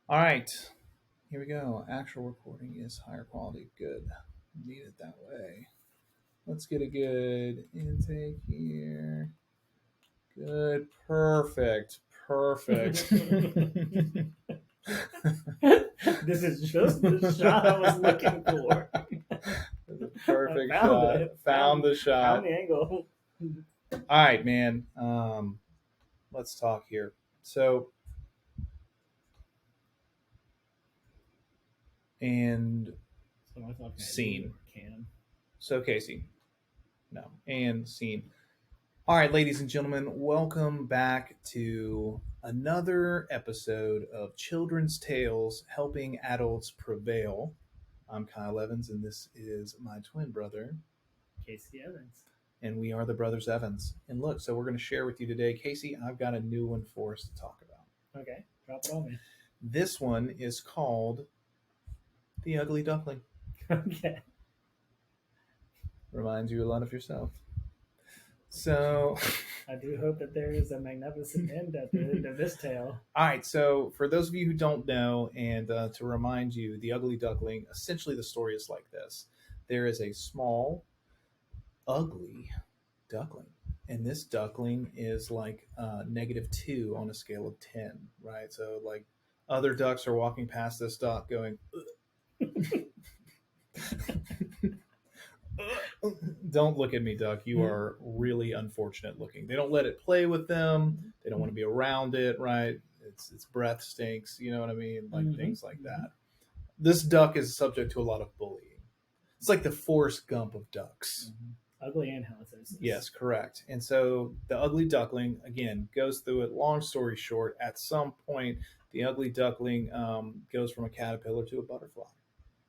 All right, here we go. Actual recording is higher quality. Good. Need it that way. Let's get a good intake here. Good. Perfect. Perfect. This is just the shot I was looking for. I Perfect found shot. it. Found the Found shot. the angle. All right, man. Let's talk here. So, and So am I talking at you scene. or Cam? So, Casey. No. And scene. All right, ladies and gentlemen, welcome back to another episode of Children's Tales Helping Adults Prevail. I'm Kyle Evans, and this is my twin brother, Casey Evans. and we are the Brothers Evans. And look, so we're going to share with you today, Casey, I've got a new one for us to talk about. Okay, drop it on me. This one is called The Ugly Duckling. Okay. Reminds you a lot of yourself. So, I do hope that there is a magnificent end at the end of this tale. all right, so for those of you who don't know, and to remind you, The Ugly Duckling, essentially the story is like this. There is a small, ugly duckling. And this duckling is like -2 on a scale of 10, right? So, like, other ducks are walking past this duck going, don't look at me, duck. You are really unfortunate looking. They don't let it play with them. They don't want to be around it, right? Its breath stinks. You know what I mean? Like things like that. This duck is subject to a lot of bullying. It's like the Forrest Gump of ducks. Ugly and halitosis. Yes, correct. And so the ugly duckling again goes through it. Long story short, at some point, the ugly duckling goes from a caterpillar to a butterfly.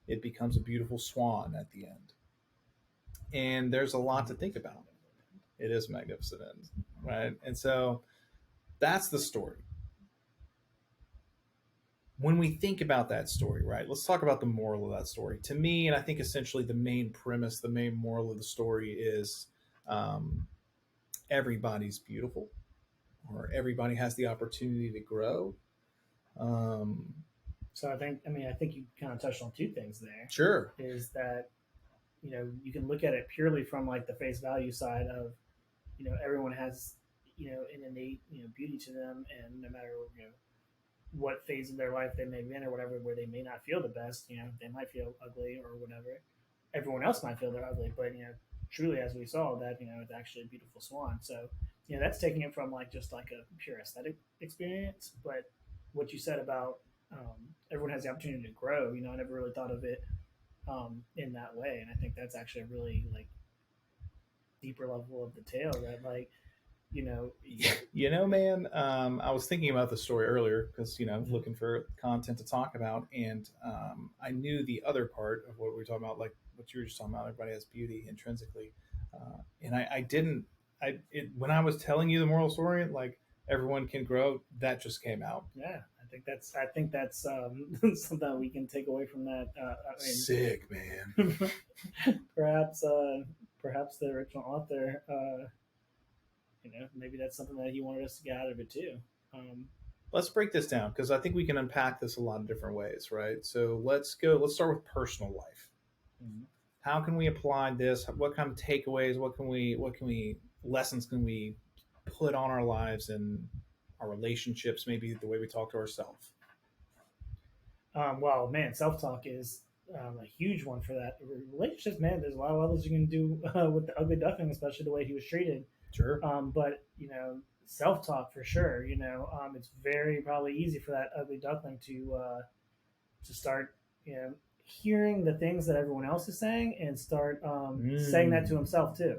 It becomes a beautiful swan at the end, and there's a lot to think about. It is magnificent, right? And so that's the story. When we think about that story, right, let's talk about the moral of that story. To me, and I think essentially the main premise, the main moral of the story is um, everybody's beautiful, or everybody has the opportunity to grow. Um, So I think you kind of touched on two things there. sure. Is that you can look at it purely from like the face value side of everyone has an innate beauty to them, and no matter what phase of their life they may be in or whatever, where they may not feel the best, they might feel ugly or whatever. Everyone else might feel they're ugly, but truly, as we saw, that it's actually a beautiful swan. So that's taking it from like just like a pure aesthetic experience. But what you said about everyone has the opportunity to grow, I never really thought of it in that way, and I think that's actually a really like deeper level of the tale that like you know Man, I was thinking about the story earlier because, looking for content to talk about. And I knew the other part of what we were talking about, like what you were just talking about. Everybody has beauty intrinsically. And I didn't, when I was telling you the moral story, like everyone can grow, that just came out. yeah, I think that's something we can take away from that. Sick, man. Perhaps perhaps the original author, maybe that's something that he wanted us to get out of it too. Um, Let's break this down because I think we can unpack this a lot of different ways, right? So let's go. Let's start with personal life. mhm. How can we apply this? What kind of takeaways? What can we lessons can we put on our lives and our relationships? Maybe the way we talk to ourselves. Well, man, self talk is a huge one for that. Relationships, man, there's a lot of levels you can do with the ugly duckling, especially the way he was treated. Sure. But self talk for sure. It's very probably easy for that ugly duckling to start, hearing the things that everyone else is saying and start saying that to himself too.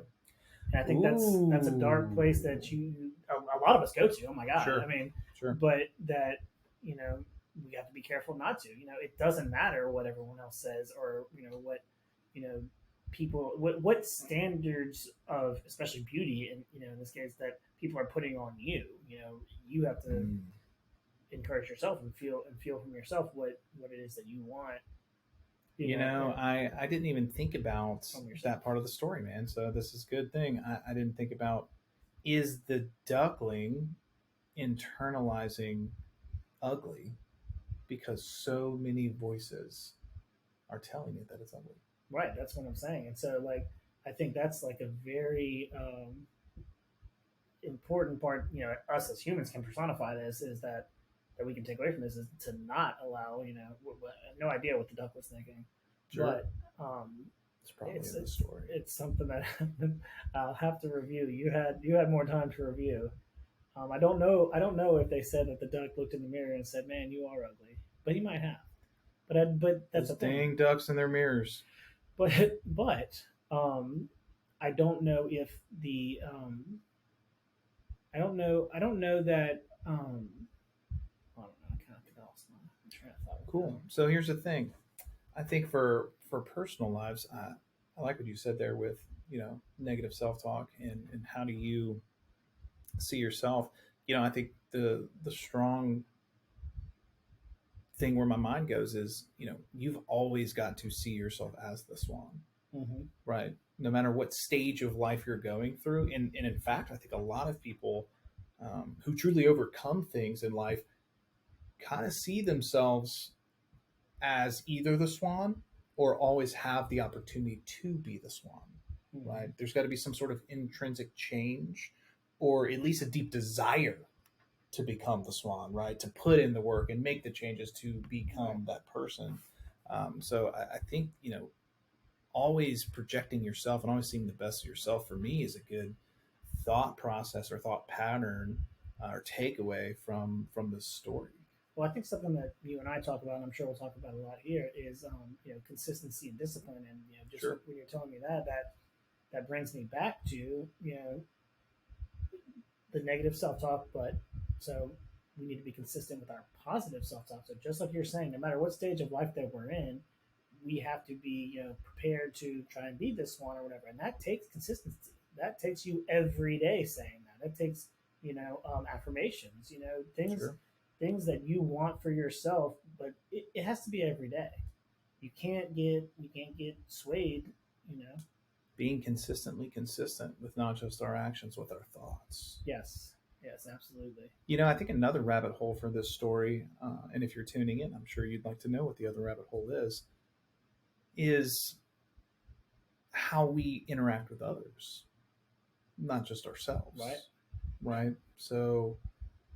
And I think that's a dark place that a lot of us go to. Oh my god! Sure. I mean, Sure. but that you know we have to be careful not to. It doesn't matter what everyone else says or what you know people what standards of especially beauty and in this case that people are putting on you. You have to encourage yourself and feel from yourself what it is that you want. I didn't even think about that part of the story, man. So this is a good thing. I didn't think about, is the duckling internalizing ugly? because so many voices are telling it that it's ugly. Right, that's what I'm saying. And so like I think that's like a very important part, us as humans can personify this is that we can take away from this is to not allow, no idea what the duck was thinking, Sure, but um, it's probably it's in the it's story. it's something that I'll have to review. You had more time to review. I don't know if they said that the duck looked in the mirror and said, "Man, you are ugly," but he might have. But that's Those the thing. dang ducks in their mirrors. But um, I don't know if the I don't know that I don't know. I kind of lost my train of thought with that Cool. one. So here's the thing. I think for personal lives, I like what you said there with negative self talk and how do you see yourself. I think the strong thing where my mind goes is you've always got to see yourself as the swan, Mm-hmm. right? No matter what stage of life you're going through, and in fact, I think a lot of people who truly overcome things in life kind of see themselves as either the swan or always have the opportunity to be the swan, Mm-hmm. right? There's got to be some sort of intrinsic change or at least a deep desire to become the swan, right? To put in the work and make the changes to Right. become that person. So I think, always projecting yourself and always seeing the best of yourself for me is a good thought process or thought pattern or takeaway from this story. Well, I think something that you and I talk about, and I'm sure we'll talk about a lot here, is consistency and discipline. And just Sure. when you're telling me that brings me back to the negative self-talk. But so we need to be consistent with our positive self-talk. So just like you're saying, no matter what stage of life that we're in, we have to be prepared to try and be this one or whatever, and that takes consistency. That takes you every day saying that. It takes affirmations, things Sure. things that you want for yourself, but it has to be every day. You can't get swayed, you know. Being consistently consistent with not just our actions, with our thoughts. Yes, yes, absolutely. I think another rabbit hole for this story, and if you're tuning in, I'm sure you'd like to know what the other rabbit hole is how we interact with others, not just Right. ourselves, right? So,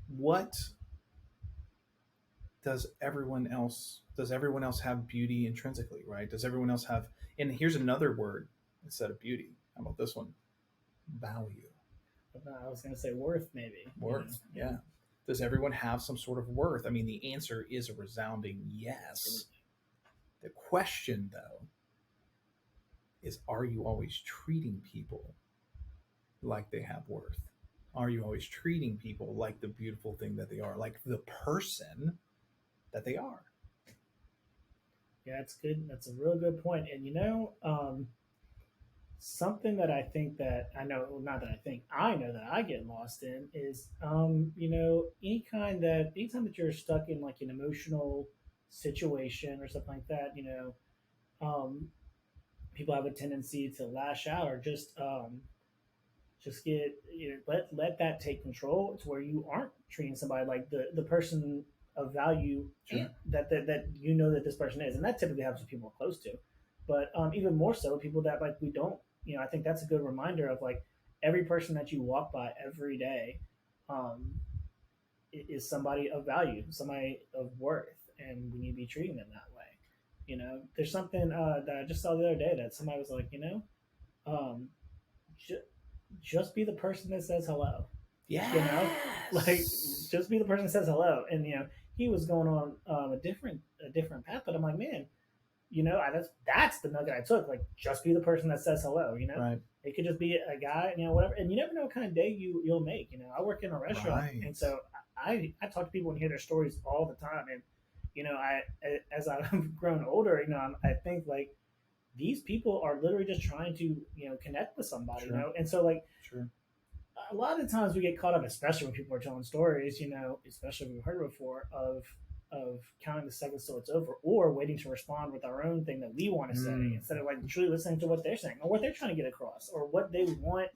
what does everyone else have beauty intrinsically, right? Does everyone else have? And here's another word instead of beauty. How about this one? Value, I was going to say worth, maybe. worth. Yeah, Yeah. Does everyone have some sort of worth? I mean, the answer is a resounding yes. absolutely. The question, though, is are you always treating people like they have worth? Are you always treating people like the beautiful thing that they are, like the person that they are? Yeah, that's good. That's a real good point. And something that I think that I know, well, not that I know that I get lost in is, anytime that you're stuck in like an emotional situation or something like that, um, people have a tendency to lash out or just get let that take control to where you aren't treating somebody like the person of value and Sure. that that this person is, and that typically happens with people we're close to, but even more so people that like we don't. I think that's a good reminder of like every person that you walk by every day um, is somebody of value, somebody of worth, and we need to be treating them that way. There's something that I just saw the other day that somebody was like, um, just be the person that says hello. You know, like Yes. just be the person that says hello. And he was going on a different path, but I'm like, man, that's the nugget I took. Like, just be the person that says hello. Right. It could just be a guy, whatever. And you never know what kind of day you'll make. I work in a restaurant, Right. and so I talk to people and hear their stories all the time. And I as I've grown older, I think like these people are literally just trying to connect with somebody. Sure. And so like Sure. a lot of times we get caught up, especially when people are telling stories, especially if we've heard it before, of counting the seconds till it's over, or waiting to respond with our own thing that we want to say, Mm. instead of like truly listening to what they're saying or what they're trying to get across or what they want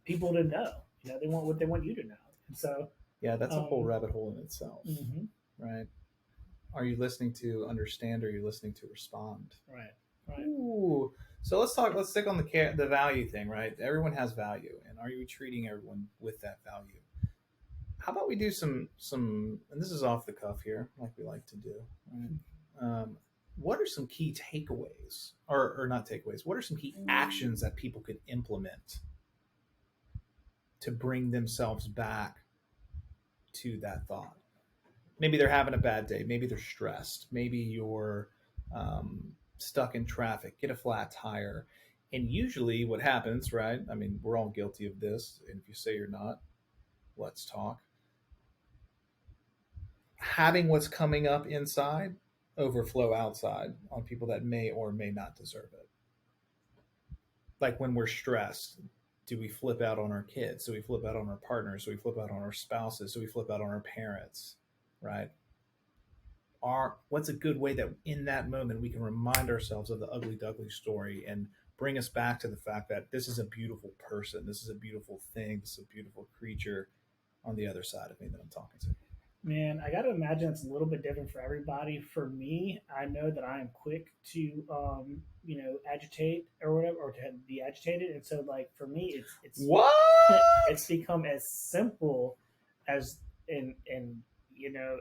people to know. They want what they want you to know. And so, Yeah, that's a whole um, rabbit hole in itself, mhm. right? Are you listening to understand, or are you listening to respond? Right. Right. Ooh. So let's talk. Let's stick on the value thing, right? Everyone has value, and are you treating everyone with that value? How about we do some? And this is off the cuff here, like we like to do. Right? Um, what are some key takeaways, or not takeaways? What are some key actions that people could implement to bring themselves back to that thought? Maybe they're having a bad day. Maybe they're stressed. Maybe you're stuck in traffic. Get a flat tire. And usually, what happens, right? I mean, we're all guilty of this. And if you say you're not, let's talk. Having what's coming up inside overflow outside on people that may or may not deserve it. Like when we're stressed, do we flip out on our kids? Do we flip out on our partners? Do we flip out on our spouses? Do we flip out on our parents? Right? What's a good way that in that moment we can remind ourselves of the ugly duckling story and bring us back to the fact that this is a beautiful person, this is a beautiful thing, this is a beautiful creature on the other side of me that I'm talking to. Man, I got to imagine it's a little bit different for everybody. For me, I know that I am quick to, agitate or whatever, or to be agitated, and so like for me, What? it's become as simple as and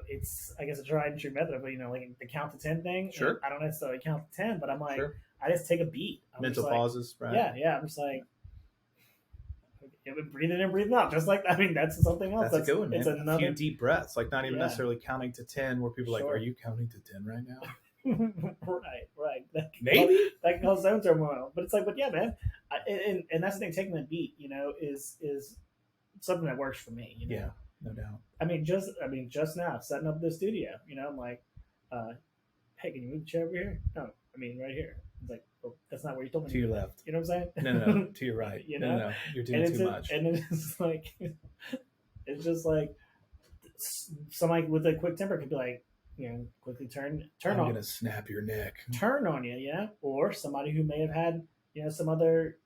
it's I guess a tried and true method, but like the count to 10 thing. And Sure. I don't necessarily count to 10, but I'm like, Sure. I just take a beat. I'm just Mental like, pauses, right? yeah, yeah. I'm just like, breathing in, breathing out. Just like I mean, that's something else. That's a good one, It's man. A few another. deep breaths, like not even Yeah, necessarily counting to 10, where people are like, are sure. you counting to 10 right now? Right, right. Maybe. That can cause zone turmoil. But it's like, but yeah, man. And that's the thing. Taking the beat, is something that works for me. Yeah, no doubt. Just now setting up the studio. I'm like, uh, hey, can you move the chair over here? No, I mean right here. It's like, oh, that's not where you told me To to your move it. left. You know what I'm No, no, no. saying? To your right. you No, know, no, no. You're and doing too much. it's like, it's just like somebody with a quick temper could be like, quickly turn I'm on gonna snap your neck. turn on you, or somebody who may have had some other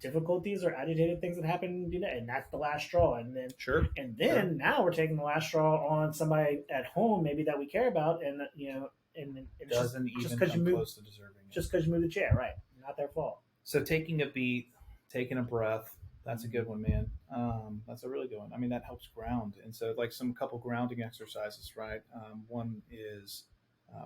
difficulties or agitated things that happened, and that's the last straw, Sure. and Sure. then now we're taking the last straw on somebody at home maybe that we care about, and and it's Doesn't just even because you come move close to deserving it. just because you move the chair, right? Not their fault. So taking a beat, taking a breath, that's a good one, man. That's a really good one. I mean, that helps ground. And so, like some couple grounding exercises, right? One is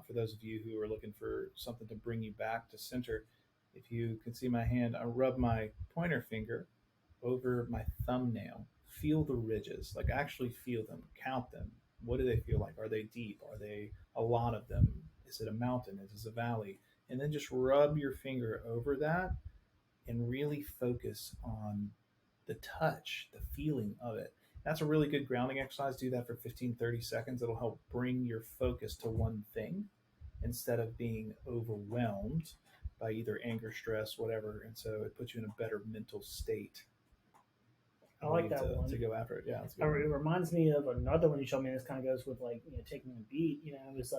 for those of you who are looking for something to bring you back to center. If you can see my hand, I rub my pointer finger over my thumbnail. Feel the ridges, like actually feel them, count them. What do they feel like? Are they deep? Are they a lot of them? Is it a mountain? Is it a valley? And then just rub your finger over that and really focus on the touch, the feeling of it. That's a really good grounding exercise. Do that for 15, 30 seconds. It'll help bring your focus to one thing instead of being overwhelmed by either anger, stress, whatever. And so it puts you in a better mental state, I I like believe, that to one. go after it. Yeah, that's a It good one. reminds me of another one you showed me. This kind of goes with like taking a beat. Is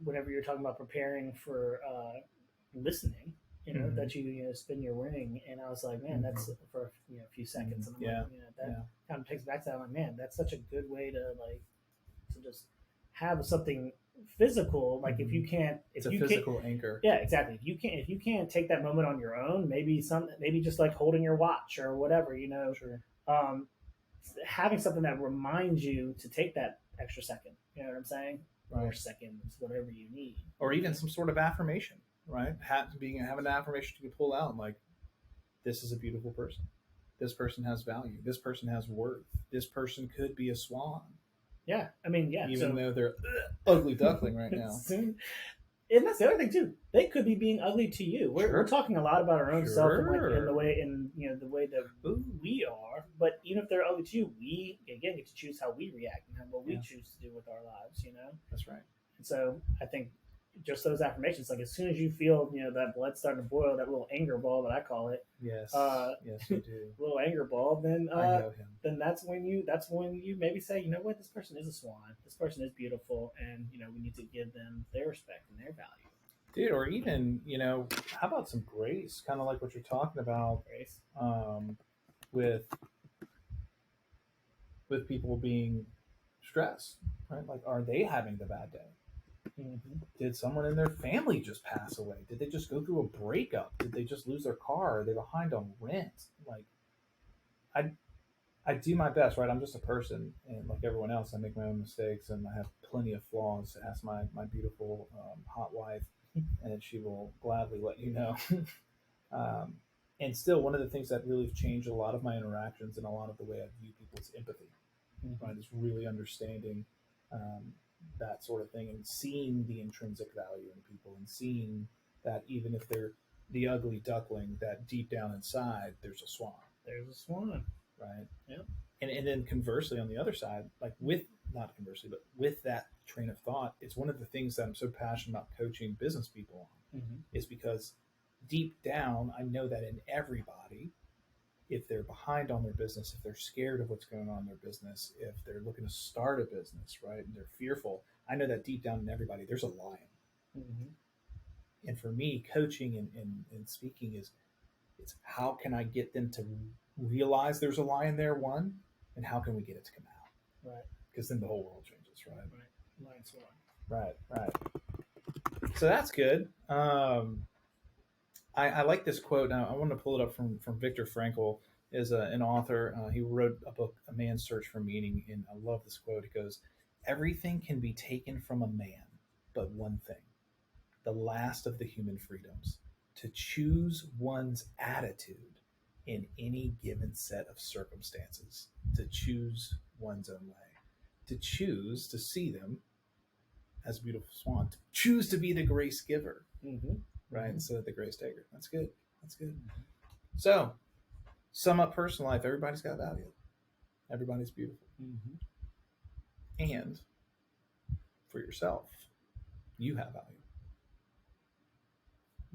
whenever you're talking about preparing for listening, Mm-hmm. that you spin your ring, and I was like, man, that's Mm-hmm. for a few Mm-hmm. seconds, and I'm like, Yeah, that yeah. kind of takes back to that. I'm like, man, that's such a good way to like to just have something physical. Like Mm-hmm. It's if a you can't, physical anchor. yeah, exactly. If you can't take that moment on your own, maybe just like holding your watch or whatever, Sure. um, having something that reminds you to take that extra second. You know what I'm saying? Or Right. seconds, whatever you need. Or even some sort of affirmation, right? Having an affirmation you can pull out, like, this is a beautiful person. This person has value. This person has worth. This person could be a swan, Yeah, I mean, yeah. even So though they're ugly duckling right now. soon, and that's the other thing too. They could be being ugly to you. We're Sure, talking a lot about our own self and like sure. the way that Ooh, we are. But even if they're ugly to you, we again get to choose how we react and what we yeah, choose to do with our lives. that's right. And so I think just those affirmations, like as soon as you feel that blood starting to boil, that little anger ball that I call it, Yes, uh, yes, you do. little anger ball, I know him. then that's when you maybe say, what, this person is a swan. This person is beautiful, and we need to give them their respect and their value. Dude, or even, how about some grace? Kind of like what you're talking about, Grace. um, with people being stressed. right? Like, are they having the bad day? Mm-hmm. Did someone in their family just pass away? Did they just go through a breakup? Did they just lose their car? Are they behind on rent? Like, I I do my best, right? I'm just a person, and like everyone else, I make my own mistakes, and I have plenty of flaws. Ask my beautiful hot wife, and she will gladly let you know. um, and still, one of the things that really have changed a lot of my interactions and a lot of the way I view people is empathy, Mm-hmm. right? Is really understanding um, that sort of thing and seeing the intrinsic value in people and seeing that even if they're the ugly duckling, that deep down inside there's a swan, There's a swan. right? Yep. And then conversely on the other side, like with not conversely, but with that train of thought, it's one of the things that I'm so passionate about coaching business people on, Mm-hmm. is because deep down I know that in everybody, if they're behind on their business, if they're scared of what's going on in their business, if they're looking to start a business, right, and they're fearful, I know that deep down in everybody there's a lion. Mm-hmm. And for me, coaching and speaking is, it's how can I get them to realize there's a lion there, one, and how can we get it to come out? Right. Because then the whole world changes, right? Right. Lion swan. Right. So that's good. I like this quote. Now I want to pull it up from Viktor Frankl, is an author. He wrote a book, A Man's Search for Meaning, and I love this quote. It goes, "Everything can be taken from a man, but one thing, the last of the human freedoms, to choose one's attitude in any given set of circumstances, to choose one's own way, to choose to see them as a beautiful swan, to choose to be the grace giver, Mm-hmm. right, Mm-hmm. instead of the grace taker." That's good. That's good. Mm-hmm. So, sum up personal life. Everybody's got value. Everybody's beautiful. Mm-hmm. And for yourself, you have value.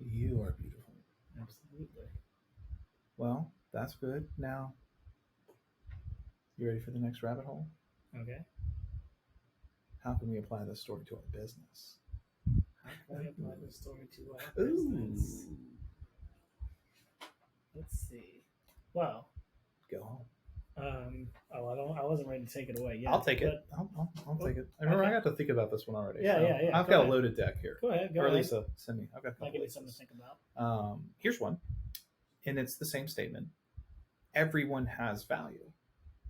You are beautiful. Absolutely. Well, that's good. Now, you ready for the next rabbit hole? Okay. How can we apply this story to our business? How can we apply this story to our Ooh. business? Let's see. Well, Go home. I wasn't ready to take it away yet. I'll take it. But I'll take it. I remember, okay. I got to think about this one already. Yeah, so yeah, yeah. I've Go got a ahead. loaded deck here. Go ahead. Go Or at ahead. least send me. I've got a I'll couple give you something to places. think about. Here's one, and it's the same statement. Everyone has value.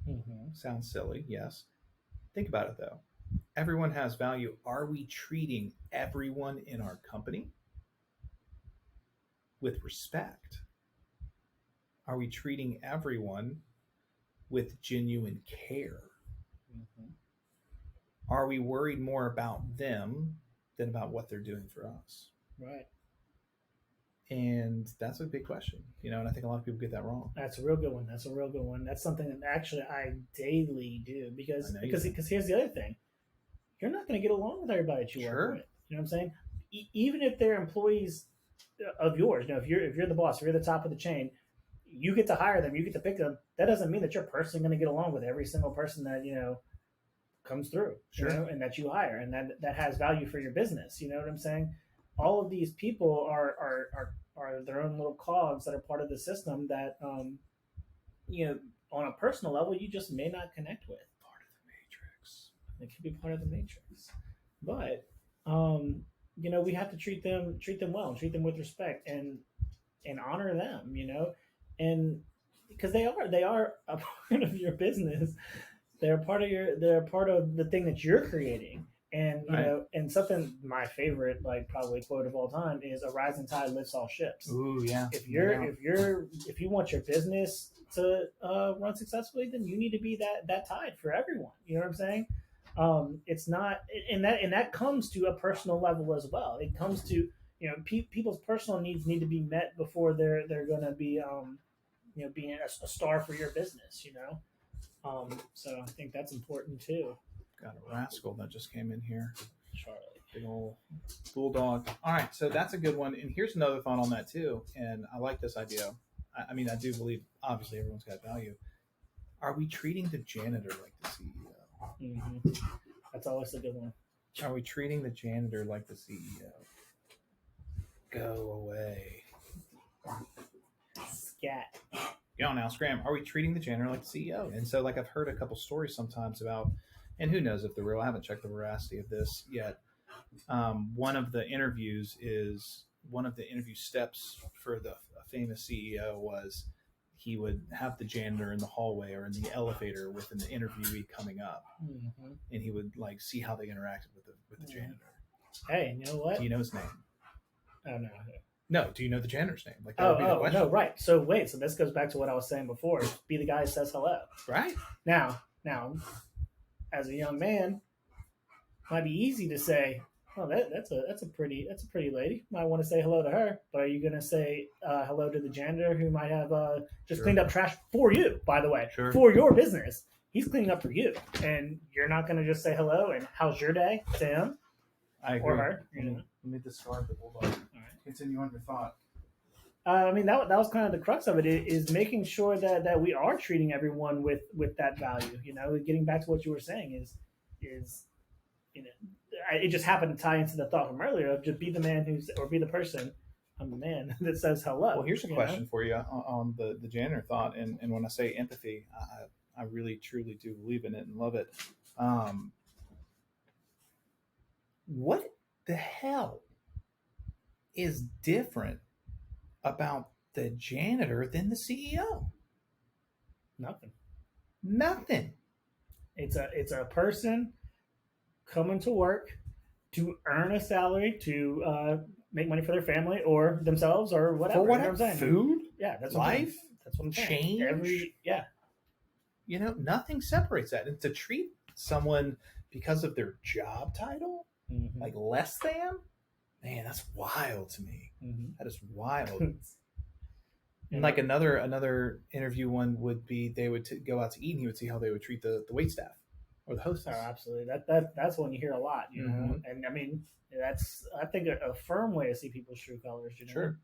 Mm-hmm. Sounds silly, yes. Think about it though. Everyone has value. Are we treating everyone in our company with respect? Are we treating everyone with genuine care? Mm-hmm. Are we worried more about them than about what they're doing for us? Right. And that's a big question, and I think a lot of people get that wrong. That's a real good one. That's a real good one. That's something that actually I daily do I because know you because do. because here's the other thing. You're not going to get along with everybody that you work Sure. with. You know what I'm saying? Even if they're employees of yours, if you're the boss, if you're the top of the chain, you get to hire them, you get to pick them. That doesn't mean that you're personally going to get along with every single person that comes through, Sure. and that you hire, and that has value for your business. You know what I'm saying? All of these people are their own little cogs that are part of the system that you know on a personal level you just may not connect with. Part of the matrix. They could be part of the matrix, but we have to treat them well, treat them with respect, and honor them. And because they are a part of your business, they're part of the thing that you're creating. And Right. and something, my favorite, like, probably quote of all time is, "A rising tide lifts all ships." Ooh, yeah. If No you're doubt. if you want your business to run successfully, then you need to be that tide for everyone. You know what I'm saying? It's not, and that comes to a personal level as well. It comes to people's personal needs need to be met before they're going to be being a star for your business. So I think that's important too. Got a rascal that just came in here. Charlie. Big old bulldog. All right, so that's a good one. And here's another thought on that too. And I like this idea. I mean, I do believe obviously everyone's got value. Are we treating the janitor like the CEO? Mm-hmm. That's always a good one. Are we treating the janitor like the CEO? Go away. Scat. Go now, Scram. Are we treating the janitor like the CEO? And so, like, I've heard a couple stories sometimes about and who knows if they're real. I haven't checked the veracity of this yet. One of the interviews is one of the interview steps for the a famous CEO was he would have the janitor in the hallway or in the elevator with an interviewee coming up, Mm-hmm. and he would like see how they interacted with the janitor. Hey, you know Do what? you know his name? Oh no. No. Do you know the janitor's name? Like that Oh, would be the oh no, question, right. So wait, so this goes back to what I was saying before. Be the guy who says hello. right? Now, as a young man, might be easy to say, "Oh, that's a pretty lady." Might want to say hello to her, but are you going to say hello to the janitor who might have just Sure. cleaned up trash for you? By the way, Sure. for your business, he's cleaning up for you, and you're not going to just say hello and how's your day to him I or agree. her. Let me discard the bulldog. Continue on your thought. I mean that was kind of the crux of it is making sure that we are treating everyone with that value. You know, getting back to what you were saying is you know, it just happened to tie into the thought from earlier of just be the man who's or be the person. I'm the man that says hello. Well, here's a you question know? for you on the janitor thought, and when I say empathy, I really truly do believe in it and love it. Um, what the hell is different about the janitor than the CEO? Nothing. Nothing. It's a person coming to work to earn a salary to make money for their family or themselves or whatever. For You know what? what I'm saying? Food, Yeah, that's what I'm saying. life, That's what I'm saying. change. Nothing separates that. And to treat someone because of their job title Mm-hmm. like less than, man, that's wild to me. Mm-hmm. That is wild. You Like know? another interview one would be they would go out to eat and he would see how they would treat the wait staff or the hostess. Oh, absolutely. That's one you hear a lot, you know. Mhm. And I mean, that's I think a firm way to see people's true colors. You know. Sure.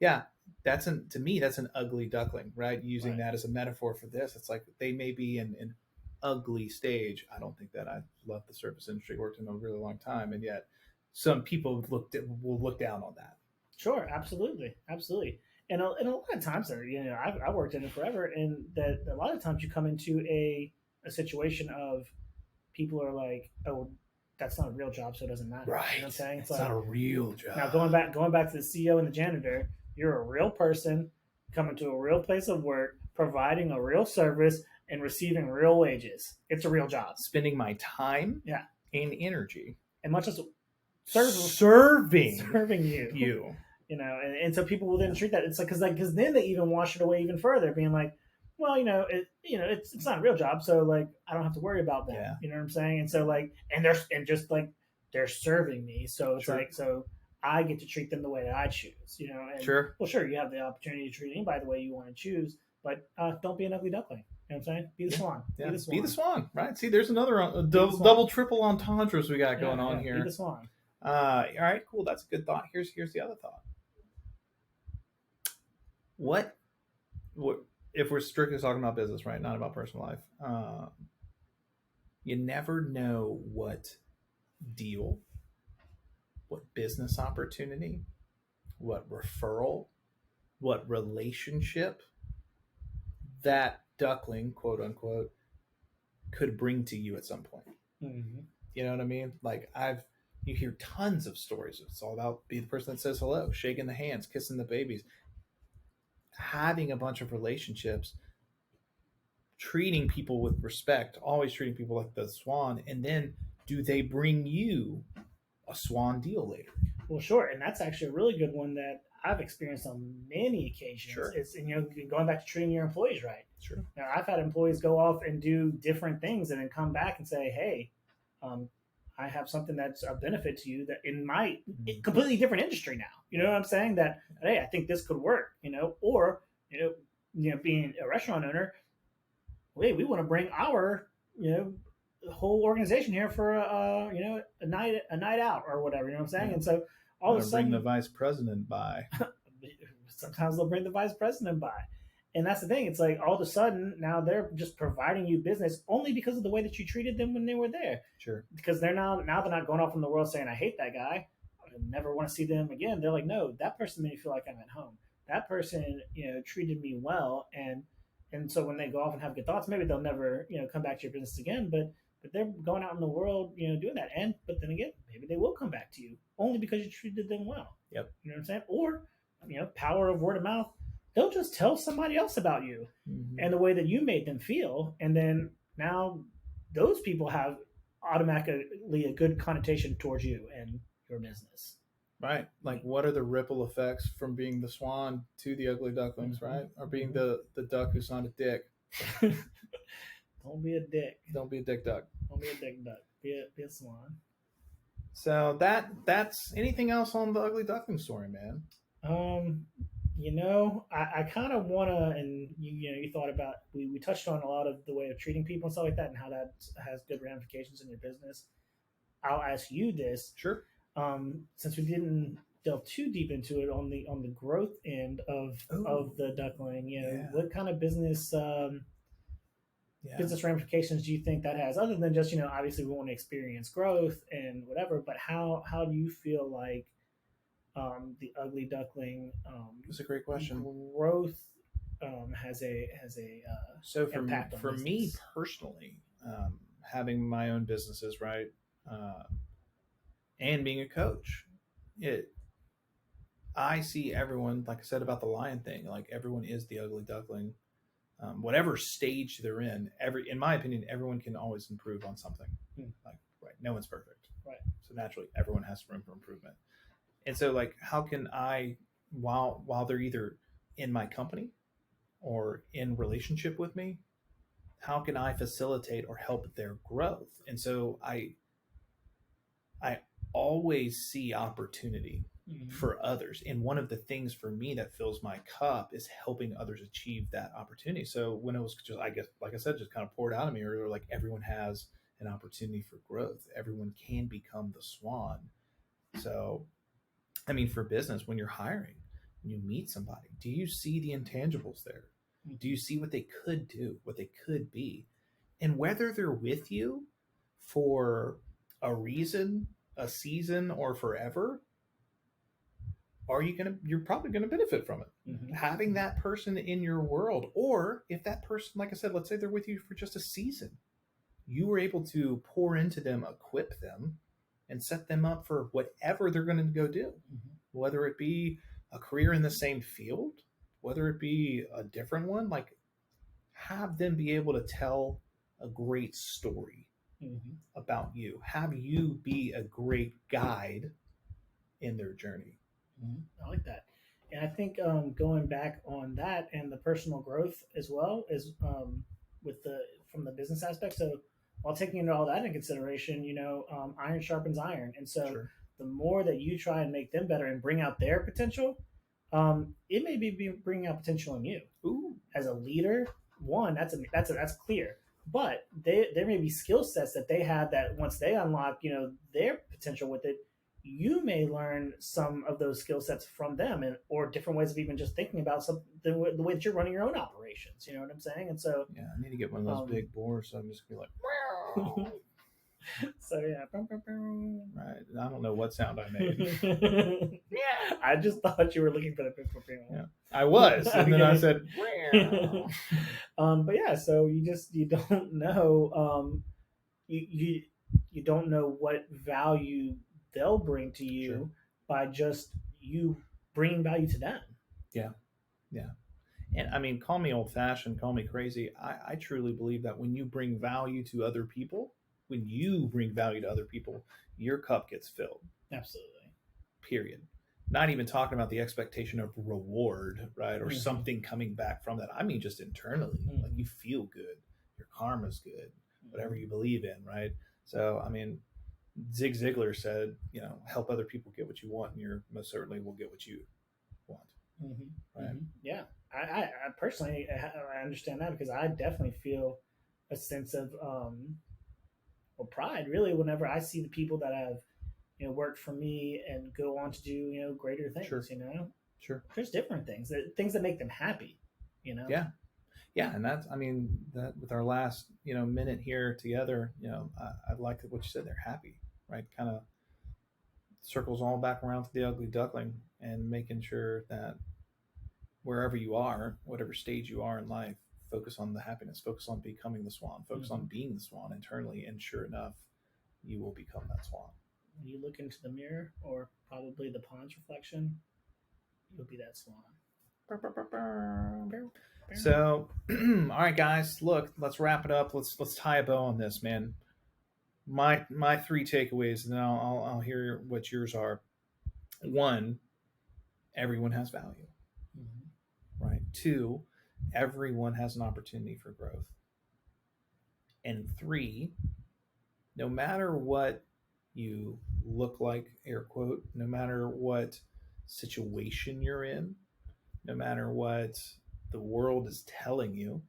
Yeah, to me that's an ugly duckling, right? Using Right. that as a metaphor for this, it's like they may be in an ugly stage. I don't think that. I love the service industry, worked in a really long time, and yet some people will look down on that. Sure, absolutely, absolutely. And a lot of times, there, you know, I worked in it forever, and that a lot of times you come into a situation of people are like, oh, that's not a real job, so it doesn't matter. Right. You know what I'm saying? It's not a real job. Now going back to the CEO and the janitor, you're a real person coming to a real place of work, providing a real service and receiving real wages. It's a real job. Spending my time, Yeah, and energy, and much as serving you. you. You know, and so people will then treat that. It's like because then they even wash it away even further, being like, well, it's not a real job, so like I don't have to worry about that. Yeah. You know what I'm saying? And so like, and just like they're serving me, so it's Sure. like so I get to treat them the way that I choose. You know, and Sure. well, sure, you have the opportunity to treat anybody the way you want to choose, but don't be an ugly duckling. You know what I'm saying? Be the swan. Yeah. Be the swan. Right. See, there's another swan. double, triple entendres we got going on here. Be the swan. All right, cool. That's a good thought. Here's the other thought. What if we're strictly talking about business, right? Not about personal life. You never know what deal, what business opportunity, what referral, what relationship that duckling, quote unquote, could bring to you at some point. Mm-hmm. You know what I mean? Like you hear tons of stories. It's all about be the person that says hello, shaking the hands, kissing the babies, having a bunch of relationships, treating people with respect, always treating people like the swan, and then do they bring you a swan deal later? Well, sure, and that's actually a really good one that I've experienced on many occasions. Sure. It's going back to treating your employees right. Sure. Now, I've had employees go off and do different things and then come back and say, "Hey, I have something that's a benefit to you that in my completely different industry now. You know what I'm saying? That hey, I think this could work. You know, or being a restaurant owner, wait, we want to bring our whole organization here for a night out or whatever. You know what I'm saying? Yeah. And so all of a sudden, bring the vice president by. sometimes they'll bring the vice president by. And that's the thing. It's like all of a sudden now they're just providing you business only because of the way that you treated them when they were there. Sure. Because they're now they're not going off in the world saying I hate that guy, I never want to see them again. They're like, no, that person made me feel like I'm at home. That person, treated me well, and so when they go off and have good thoughts, maybe they'll never come back to your business again. But But they're going out in the world, doing that. And but then again, maybe they will come back to you only because you treated them well. Yep. You know what I'm saying? Or power of word of mouth. They'll just tell somebody else about you Mm-hmm. and the way that you made them feel, and then now those people have automatically a good connotation towards you and your business. Right. Like, what are the ripple effects from being the swan to the ugly ducklings, Mm-hmm. right? Or being Mm-hmm. the duck who's not a dick. Don't be a dick. Don't be a dick duck. Don't be a dick duck. Be a swan. So that's anything else on the ugly duckling story, man? Um, I kind of wanna, and you thought about, we touched on a lot of the way of treating people and stuff like that, and how that has good ramifications in your business. I'll ask you this, Sure. since we didn't delve too deep into it on the growth end Oh, of the duckling. yeah, What kind of yeah. business ramifications do you think that has, other than just obviously we want to experience growth and whatever, but how do you feel like the ugly duckling That's a great question. growth has a So impact on for me business? personally, having my own businesses, right, uh, and being a coach, it I see everyone, like I said about the lion thing, like everyone is the ugly duckling. Whatever stage they're in, in my opinion, everyone can always improve on something. Hmm. Like, right, no one's perfect, Right. so naturally, everyone has room for improvement. And so, like, how can I, while they're either in my company or in relationship with me, how can I facilitate or help their growth? And so I always see opportunity Mm-hmm. for others. And one of the things for me that fills my cup is helping others achieve that opportunity. So when it was just, I guess, like I said, just kind of poured out of me earlier, like everyone has an opportunity for growth. Everyone can become the swan. So, I mean, for business, when you're hiring, when you meet somebody, do you see the intangibles there? Do you Mm-hmm. see what they could do, what they could be? And whether they're with you for a reason, a season, or forever, you're probably gonna benefit from it. Mm-hmm. Having that person in your world, or if that person, like I said, let's say they're with you for just a season, you were able to pour into them, equip them, and set them up for whatever they're going to go do, Mm-hmm. whether it be a career in the same field, whether it be a different one. Like, have them be able to tell a great story Mm-hmm. about you, have you be a great guide in their journey. Mm-hmm. I like that, and I think going back on that and the personal growth as well is with the from the business aspect. So while taking into all that into consideration, iron sharpens iron, and so Sure. the more that you try and make them better and bring out their potential, it may be bringing out potential in you Ooh. as a leader. One, that's clear. But there may be skill sets that they have that once they unlock, their potential with it, you may learn some of those skill sets from them, and or different ways of even just thinking about the way that you're running your own operations. You know what I'm saying? And so, Yeah, I need to get one of those um, big boars, so I'm just gonna be like, so yeah. right. I don't know what sound I made. I just thought you were looking for the Yeah, I was, and then I said, okay. But yeah, so you don't know you you you don't know what value they'll bring to sure. you by just you bringing value to them. Yeah, yeah. And I mean, call me old fashioned, call me crazy. I truly believe that when you bring value to other people, when you bring value to other people, your cup gets filled. Absolutely. Period. Not even talking about the expectation of reward, right? Or Mm-hmm. something coming back from that. I mean, just internally, like Mm-hmm. you feel good, your karma's good, whatever Mm-hmm. you believe in, right? So, I mean, Zig Ziglar said, help other people get what you want, and you most certainly will get what you want, Mm-hmm. right? Mm-hmm. Yeah, I personally I understand that because I definitely feel a sense of well, pride really whenever I see the people that have worked for me and go on to do greater Sure, things. sure. There's different things that make them happy. You know. Yeah, yeah, and that's, I mean, that with our last minute here together, I like what you said. They're happy, right? Kind of circles all back around to the ugly duckling and making sure that wherever you are, whatever stage you are in life, Focus on the happiness. Focus on becoming the swan. Focus on Mm-hmm. being the swan internally, and sure enough, you will become that swan. When you look into the mirror, or probably the pond's reflection, you'll be that swan. So, all right, guys, look, let's wrap it up. Let's tie a bow on this, man. My three takeaways, and then I'll hear what yours are. One, everyone has value, Mm-hmm. right? Two, everyone has an opportunity for growth. And three, no matter what you look like, air quote, no matter what situation you're in, no matter what the world is telling you,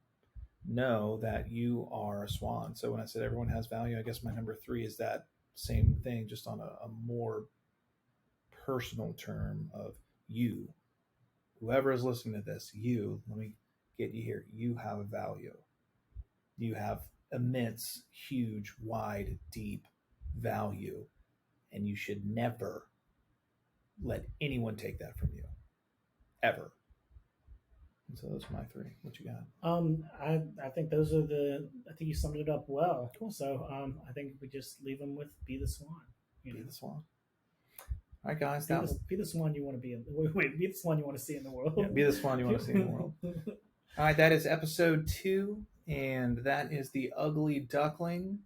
know that you are a swan. So when I said everyone has value, I guess my number three is that same thing, just on a more personal term of you. Whoever is listening to this, you, let me get you here. You have a value. You have immense, huge, wide, deep value, and you should never let anyone take that from you, ever. And so those are my three. What you got? I think those are the. I think you summed it up well. Cool. So, I think we just leave them with be the swan. You Be know, the swan. All right, guys. That will be the swan you want to be in. Wait, be the swan you want to see in the world. yeah, be the swan you want to see in the world. All right, that is episode 2, and that is the ugly duckling.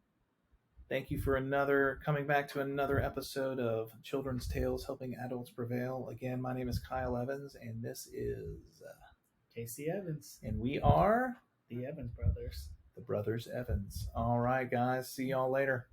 Thank you for coming back to another episode of Children's Tales Helping Adults Prevail. Again, my name is Kyle Evans, and this is, Casey Evans, and we are the Evans brothers. the Brothers Evans. All right, guys, see y'all later.